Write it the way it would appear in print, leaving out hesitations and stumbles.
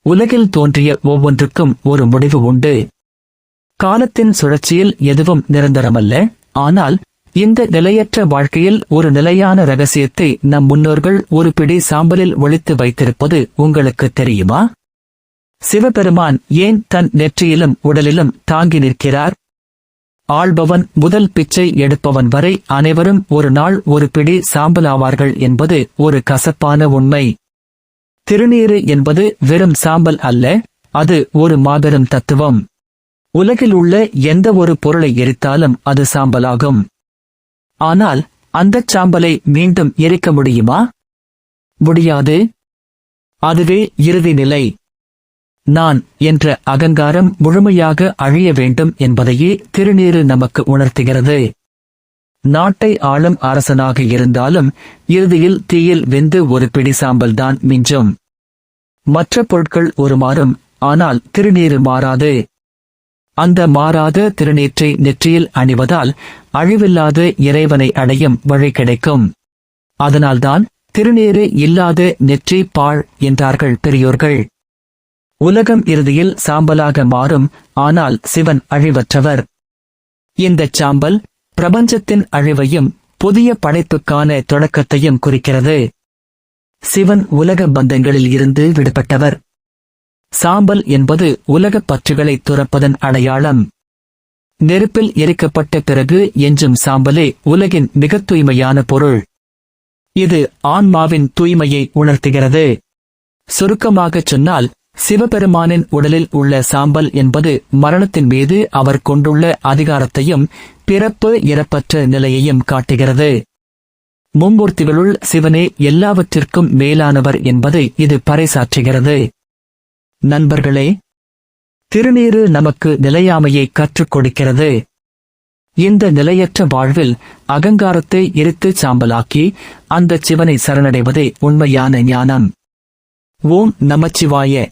உலகில் தோன்றிய ஒவ்வொன்றுக்கும் ஒரு முடிவு உண்டு. காலத்தின் சுழற்சியில் எதுவும் நிரந்தரமல்ல. ஆனால் இந்த நிலையற்ற வாழ்க்கையில் ஒரு நிலையான ரகசியத்தை நம் முன்னோர்கள் ஒரு பிடி சாம்பலில் ஒளித்து வைத்திருப்பது உங்களுக்கு தெரியுமா? சிவபெருமான் ஏன் தன் நெற்றியிலும் உடலிலும் தாங்கி நிற்கிறார்? ஆள்பவன் முதல் பிச்சை எடுப்பவன் வரை அனைவரும் ஒரு நாள் ஒரு பிடி சாம்பலாவார்கள் என்பது ஒரு கசப்பான உண்மை. திருநீறு என்பது வெறும் சாம்பல் அல்ல, அது ஒரு மாபெரும் தத்துவம். உலகில் உள்ள எந்த ஒரு பொருளை எரித்தாலும் அது சாம்பலாகும். ஆனால் அந்தச் சாம்பலை மீண்டும் எரிக்க முடியுமா? முடியாது. அதுவே இறுதி நிலை. நான் என்ற அகங்காரம் முழுமையாக அழிய வேண்டும் என்பதையே திருநீறு நமக்கு உணர்த்துகிறது. நாட்டை ஆளும் அரசனாக இருந்தாலும் இறுதியில் தீயில் வெந்து ஒரு பிடி சாம்பல்தான் மிஞ்சும். மற்ற பொருட்கள் உருமாறும், ஆனால் திருநீறு மாறாது. அந்த மாறாத திருநீற்றை நெற்றியில் அணிவதால் அழிவில்லாத இறைவனை அடையும் வழி கிடைக்கும். அதனால்தான் திருநீறு இல்லாத நெற்றி பாழ் என்றார்கள் பெரியோர்கள். உலகம் இறுதியில் சாம்பலாக மாறும், ஆனால் சிவன் அழிவற்றவர். இந்தச் சாம்பல் பிரபஞ்சத்தின் அழிவையும் புதிய படைப்புக்கான தொடக்கத்தையும் குறிக்கிறது. சிவன் உலக பந்தங்களில் இருந்து விடுபட்டவர். சாம்பல் என்பது உலகப் பற்றுகளை துறப்பதன் அடையாளம். நெருப்பில் எரிக்கப்பட்ட பிறகு எஞ்சும் சாம்பலே உலகின் மிகத் தூய்மையான பொருள். இது ஆன்மாவின் தூய்மையை உணர்த்துகிறது. சுருக்கமாகச் சொன்னால், சிவபெருமானின் உடலில் உள்ள சாம்பல் என்பது மரணத்தின் மீது அவர் கொண்டுள்ள அதிகாரத்தையும் பிறப்பு இறப்பற்ற நிலையையும் காட்டுகிறது. மும்மூர்த்திகளுள் சிவனே எல்லாவற்றிற்கும் மேலானவர் என்பதை இது பறைசாற்றுகிறது. நண்பர்களே, திருநீறு நமக்கு நிலையாமையை கற்றுக் கொடுக்கிறது. இந்த நிலையற்ற வாழ்வில் அகங்காரத்தை எரித்து சாம்பலாக்கி அந்தச் சிவனை சரணடைவதே உண்மையான ஞானம். ஓம் நமச்சிவாய.